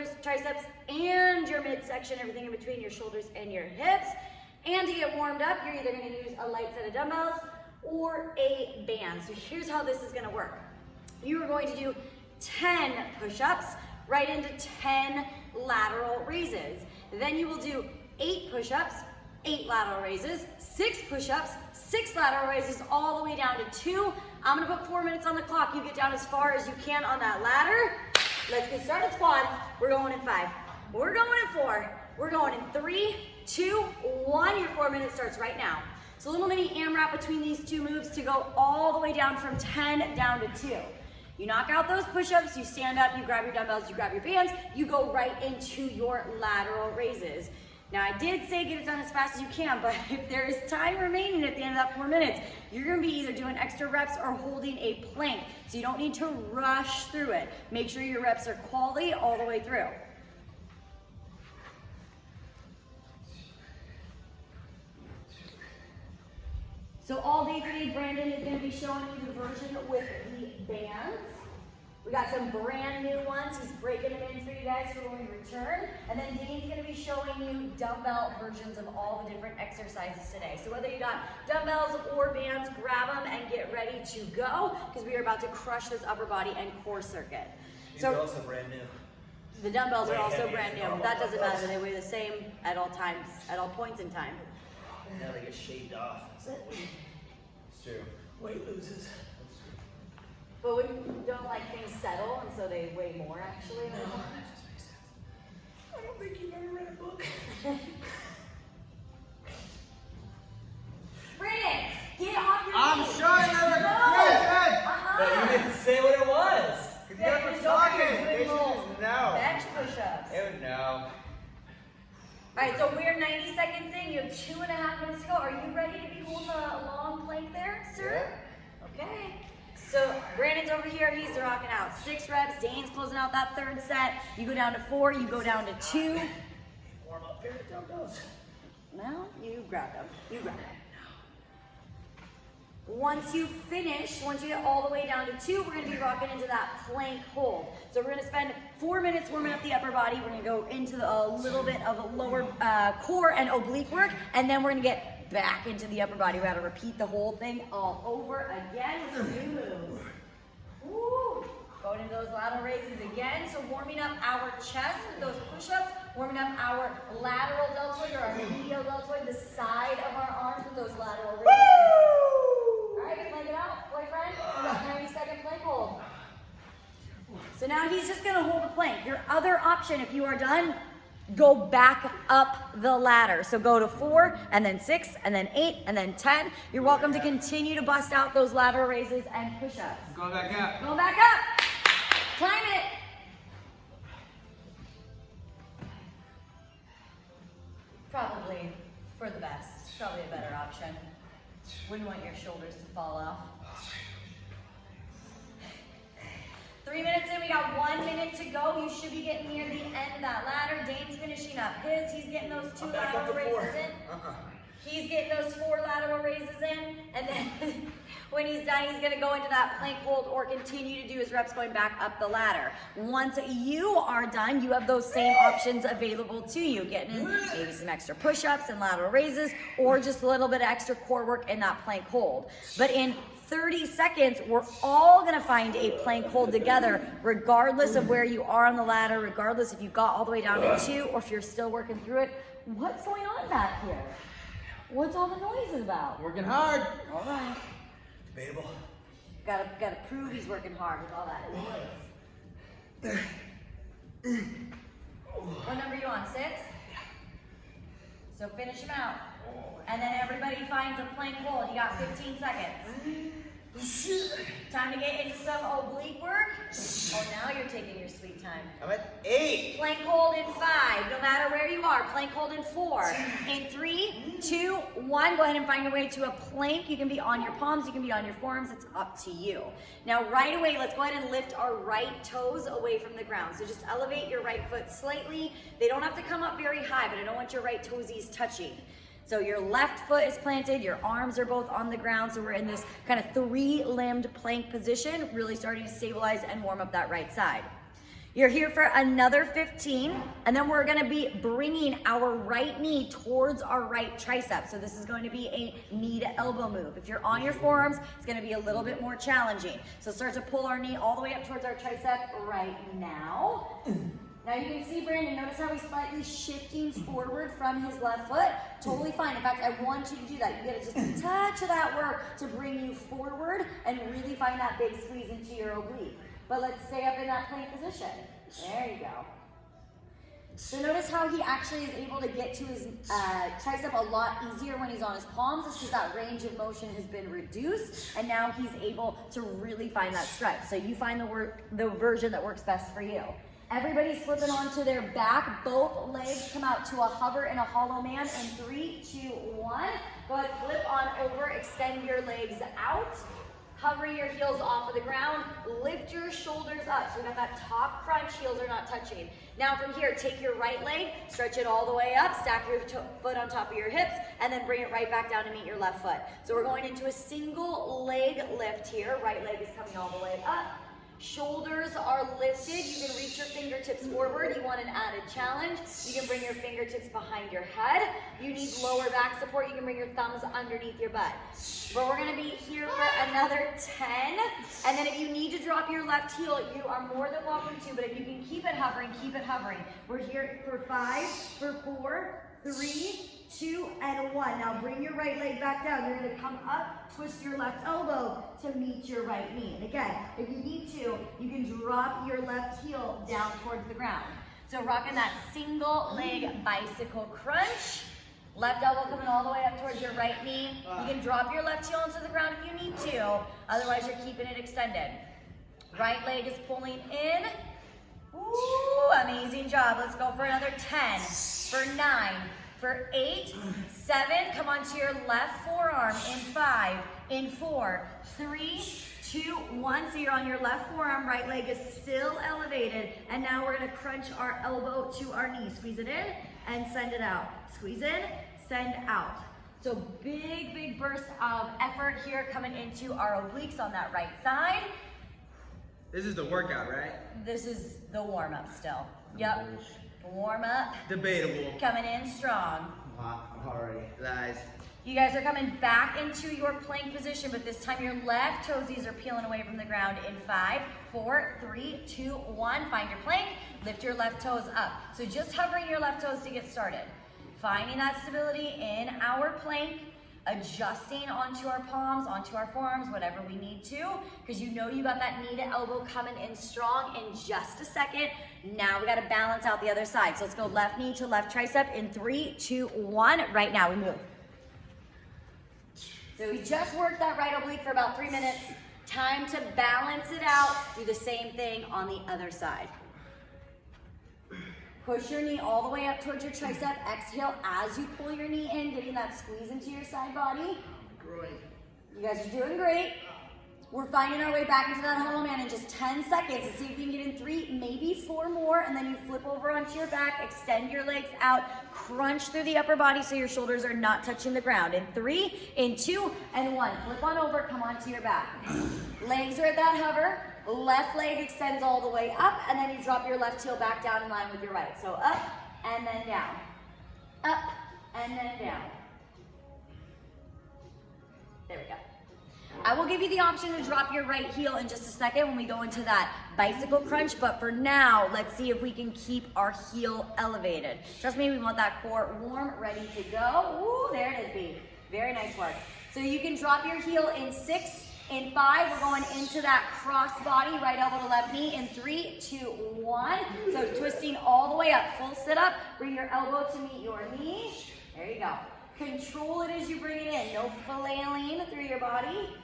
shoulders, triceps, and your midsection, everything in between your shoulders and your hips. And to get warmed up, you're either gonna use a light set of dumbbells or a band. So here's how this is gonna work. You are going to do 10 push-ups right into 10 lateral raises. Then you will do 8 push-ups, 8 lateral raises, 6 push-ups, 6 lateral raises, all the way down to 2. I'm gonna put 4 minutes on the clock. You get down as far as you can on that ladder. Let's get started squad. We're going in 5. We're going in 4. We're going in 3, 2, 1. Your 4 minutes starts right now. So a little mini AMRAP between these two moves to go all the way down from 10 down to 2. You knock out those push-ups, you stand up, you grab your dumbbells, you grab your bands, you go right into your lateral raises. Now I did say get it done as fast as you can, but if there is time remaining at the end of that 4 minutes, you're gonna be either doing extra reps or holding a plank. So you don't need to rush through it. Make sure your reps are quality all the way through. So all day today, Brandon is going to be showing you the version with the bands. We got some brand new ones. He's breaking them in for you guys for when we return. And then Dane's going to be showing you dumbbell versions of all the different exercises today. So whether you got dumbbells or bands, grab them and get ready to go because we are about to crush this upper body and core circuit. These are also brand new. The dumbbells are also brand new. That doesn't matter. They weigh the same at all times, at all points in time. Now they get shaved off. It's true. Weight loses. But when you don't like things settle, and so they weigh more actually. No, that just makes sense. I don't think you've ever read a book. Brandon, get off your I'm knees. sure I never But you didn't say what it was. Because you guys were talking. They should just know. Bench push-ups. They would know. All right, so we're 90 seconds in. You have 2.5 minutes to go. Are you ready to be holding a long plank there, sir? Yeah. Okay. So Brandon's over here. He's rocking out 6 reps. Dane's closing out that 3rd set. You go down to 4. You go down to 2. Warm up here, dumbbells. No, you grab them. You grab them. Once you finish, once you get all the way down to 2, we're going to be rocking into that plank hold. So we're going to spend 4 minutes warming up the upper body. We're going to go into a little bit of a lower core and oblique work, and then we're going to get back into the upper body. We're going to repeat the whole thing all over again with some new moves. Woo! Going into those lateral raises again. So warming up our chest with those push-ups, warming up our lateral deltoid or our medial deltoid, the side of our arms with those lateral raises. All right, plank it out, boyfriend. We got 90-second plank hold. So now he's just gonna hold the plank. Your other option, if you are done, go back up the ladder. So go to 4, and then 6, and then 8, and then 10. You're welcome to continue to bust out those lateral raises and push-ups. Go back up. Go back up. Climb it. Probably for the best. Probably a better option. Wouldn't want your shoulders to fall off. 3 minutes in, we got 1 minute to go. You should be getting near the end of that ladder. Dane's finishing up his. He's getting those 2 lateral raises in. He's getting those 4 lateral raises in. And then when he's done, he's gonna go into that plank hold or continue to do his reps going back up the ladder. Once you are done, you have those same options available to you. Getting in maybe some extra push-ups and lateral raises, or just a little bit of extra core work in that plank hold. But in 30 seconds, we're all gonna find a plank hold together, regardless of where you are on the ladder, regardless if you got all the way down to 2 or if you're still working through it. What's going on back here? What's all the noise about? Working hard. All right. Debatable. Gotta prove he's working hard with all that noise. What number are you on, 6? So finish him out. And then everybody finds a plank hold. You got 15 seconds. Time to get into some oblique work. Oh, now you're taking your sweet time. I'm at 8. Plank hold in 5, no matter where you are. Plank hold in 4. In 3, 2, 1, go ahead and find your way to a plank. You can be on your palms, you can be on your forearms, it's up to you. Now right away, let's go ahead and lift our right toes away from the ground. So just elevate your right foot slightly. They don't have to come up very high, but I don't want your right toesies touching. So your left foot is planted, your arms are both on the ground, so we're in this kind of 3-limbed plank position, really starting to stabilize and warm up that right side. You're here for another 15, and then we're gonna be bringing our right knee towards our right tricep. So this is going to be a knee to elbow move. If you're on your forearms, it's gonna be a little bit more challenging. So start to pull our knee all the way up towards our tricep right now. Now you can see Brandon, notice how he's slightly shifting forward from his left foot. Totally fine. In fact, I want you to do that. You get just a touch of that work to bring you forward and really find that big squeeze into your oblique. But let's stay up in that plank position. There you go. So notice how he actually is able to get to his tricep a lot easier when he's on his palms. It's because that range of motion has been reduced, and now he's able to really find that stretch. So you find the version that works best for you. Everybody's flipping onto their back. Both legs come out to a hover and a hollow man in 3, 2, 1. Go ahead, flip on over, extend your legs out. Hover your heels off of the ground, lift your shoulders up. So we got that top crunch, heels are not touching. Now from here, take your right leg, stretch it all the way up, stack your foot on top of your hips, and then bring it right back down to meet your left foot. So we're going into a single leg lift here. Right leg is coming all the way up. Shoulders are lifted. You can reach your fingertips forward. You want an added challenge. You can bring your fingertips behind your head. You need lower back support. You can bring your thumbs underneath your butt. But we're going to be here for another 10. And then if you need to drop your left heel, you are more than welcome to. But if you can keep it hovering, keep it hovering. We're here for 5, for 4, 3, 2, and 1. Now bring your right leg back down. You're going to come up, twist your left elbow to meet your right knee. And again, if you need to, you can drop your left heel down towards the ground. So rocking that single leg bicycle crunch. Left elbow coming all the way up towards your right knee. You can drop your left heel into the ground if you need to. Otherwise, you're keeping it extended. Right leg is pulling in. Ooh, amazing job. Let's go for another 10, for 9, for 8, 7, come onto your left forearm in 5, in 4, 3, 2, 1. So you're on your left forearm, right leg is still elevated. And now we're gonna crunch our elbow to our knee. Squeeze it in and send it out. Squeeze in, send out. So big, big burst of effort here coming into our obliques on that right side. This is the workout, right? This is the warm up still. Yep, warm up. Debatable. Coming in strong. Already. Lies. You guys are coming back into your plank position, but this time your left toesies are peeling away from the ground in 5, 4, 3, 2, 1. Find your plank, lift your left toes up. So just hovering your left toes to get started. Finding that stability in our plank, adjusting onto our palms, onto our forearms, whatever we need to, because you know you got that knee to elbow coming in strong in just a second. Now we got to balance out the other side. So let's go left knee to left tricep in 3, 2, 1. Right now we move. So we just worked that right oblique for about 3 minutes. Time to balance it out. Do the same thing on the other side. Push your knee all the way up towards your tricep. Exhale as you pull your knee in, getting that squeeze into your side body. Great. You guys are doing great. We're finding our way back into that hollow man in just 10 seconds. Let's see if we can get in 3, maybe 4 more, and then you flip over onto your back, extend your legs out, crunch through the upper body so your shoulders are not touching the ground. In 3, in 2, and 1. Flip on over, come onto your back. Legs are at that hover. Left leg extends all the way up, and then you drop your left heel back down in line with your right. So up, and then down. Up, and then down. There we go. I will give you the option to drop your right heel in just a second when we go into that bicycle crunch, but for now, let's see if we can keep our heel elevated. Trust me, we want that core warm, ready to go. Ooh, there it is, B. Very nice work. So you can drop your heel in 6, in 5, we're going into that cross body, right elbow to left knee in 3, 2, 1. So twisting all the way up, full sit up, bring your elbow to meet your knee. There you go. Control it as you bring it in. No flailing through your body.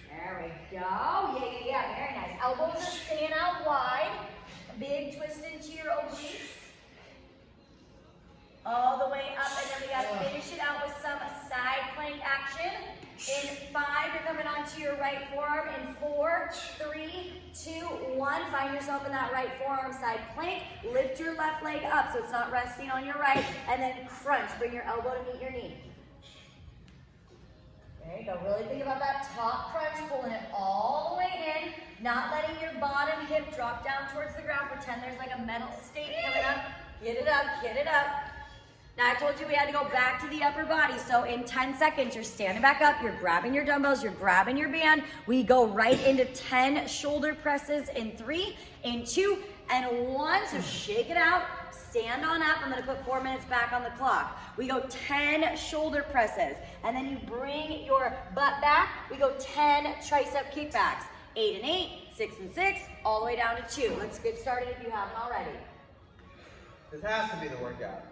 There we go. Yeah. Very nice. Elbows are staying out wide. Big twist into your obliques. All the way up, and then we got to finish it out with some side plank action. In 5, you're coming onto your right forearm. In 4, 3, 2, 1. Find yourself in that right forearm side plank. Lift your left leg up so it's not resting on your right, and then crunch. Bring your elbow to meet your knee. There you go. Really think about that top crunch, pulling it all the way in. Not letting your bottom hip drop down towards the ground. Pretend there's like a metal stake coming up. Get it up, get it up. Now I told you we had to go back to the upper body. So in 10 seconds, you're standing back up, you're grabbing your dumbbells, you're grabbing your band. We go right into 10 shoulder presses in 3, in 2, and 1. So shake it out, stand on up. I'm gonna put 4 minutes back on the clock. We go 10 shoulder presses, and then you bring your butt back. We go 10 tricep kickbacks. 8 and 8, 6 and 6, all the way down to 2. Let's get started if you haven't already. This has to be the workout.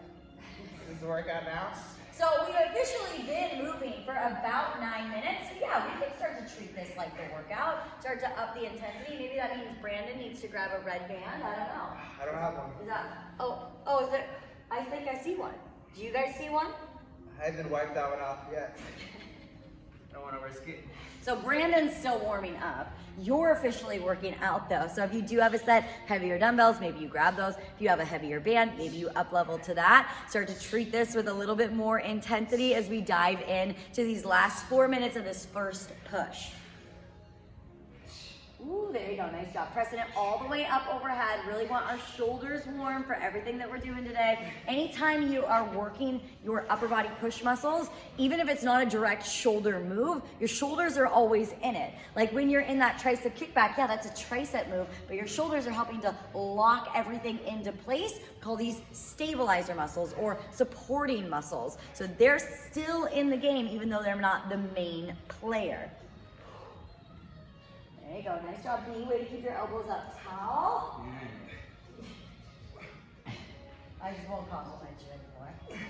Is this the workout now? So we've officially been moving for about 9 minutes. So yeah, we can start to treat this like the workout. Start to up the intensity. Maybe that means Brandon needs to grab a red band. I don't know. I don't have one. Is that, is there, I think I see one. Do you guys see one? I haven't wiped that one off yet. I don't want to risk it. So Brandon's still warming up. You're officially working out though. So if you do have a set heavier dumbbells, maybe you grab those. If you have a heavier band, maybe you up level to that. Start to treat this with a little bit more intensity as we dive in to these last 4 minutes of this first push. Ooh, there you go, nice job. Pressing it all the way up overhead. Really want our shoulders warm for everything that we're doing today. Anytime you are working your upper body push muscles, even if it's not a direct shoulder move, your shoulders are always in it. Like when you're in that tricep kickback, yeah, that's a tricep move, but your shoulders are helping to lock everything into place. We call these stabilizer muscles or supporting muscles. So they're still in the game, even though they're not the main player. There you go, nice job, B. Way to keep your elbows up tall. I just won't compliment you anymore.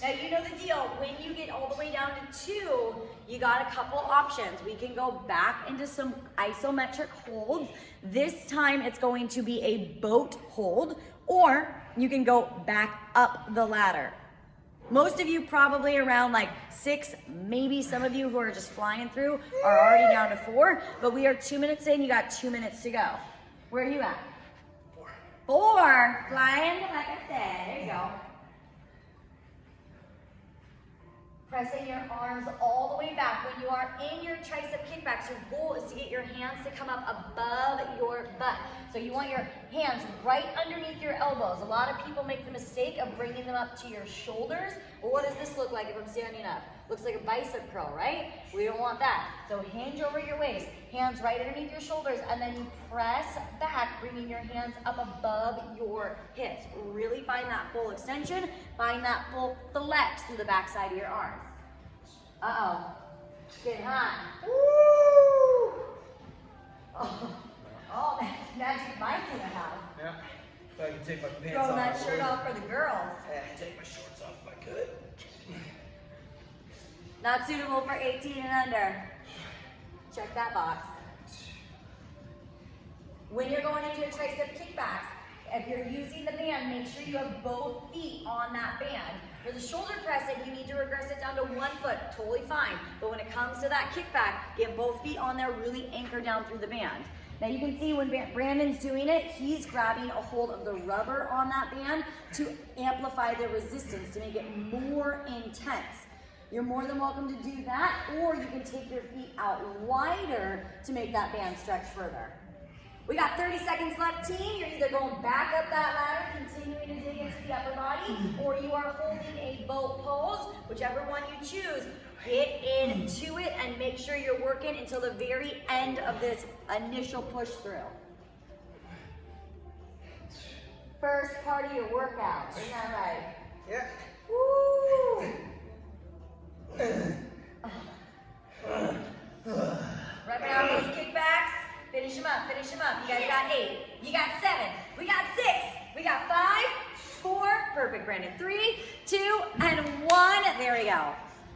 Now you know the deal, when you get all the way down to 2, you got a couple options. We can go back into some isometric holds. This time it's going to be a boat hold, or you can go back up the ladder. Most of you probably around like 6, maybe some of you who are just flying through are already down to 4, but we are 2 minutes in, you got 2 minutes to go. Where are you at? 4, flying, like I said, there you go. Pressing your arms all the way back. When you are in your tricep kickbacks, your goal is to get your hands to come up above your butt. So you want your hands right underneath your elbows. A lot of people make the mistake of bringing them up to your shoulders. Well, what does this look like if I'm standing up? Looks like a bicep curl, right? We don't want that. So hinge over your waist, hands right underneath your shoulders, and then you press back, bringing your hands up above your hips. Really find that full extension, find that full flex through the backside of your arms. Uh-oh, getting hot. Woo! Oh, that's magic mic in the house. Yeah. So I can take my pants Throwing off. that shirt off for the girls. Yeah, take my shorts off if I could. Not suitable for 18 and under. Check that box. When you're going into your tricep kickbacks, if you're using the band, make sure you have both feet on that band. For the shoulder press, if you need to regress it down to 1 foot, totally fine. But when it comes to that kickback, get both feet on there, really anchor down through the band. Now you can see when Brandon's doing it, he's grabbing a hold of the rubber on that band to amplify the resistance, to make it more intense. You're more than welcome to do that, or you can take your feet out wider to make that band stretch further. We got 30 seconds left, team. You're either going back up that ladder, continuing to dig into the upper body, or you are holding a boat pose, whichever one you choose. Get into it and make sure you're working until the very end of this initial push through. First part of your workout, isn't that right? Yeah. Woo! Wrapping out those kickbacks. Finish them up, finish them up. You guys got 8. You got 7. We got 6. We got 5, 4. Perfect, Brandon. 3, 2, and 1. There we go.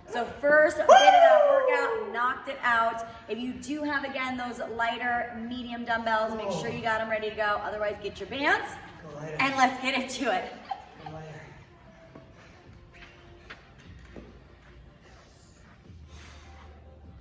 So first bit of that workout, knocked it out. If you do have, again, those lighter, medium dumbbells, make sure you got them ready to go. Otherwise, get your bands, and let's get into it.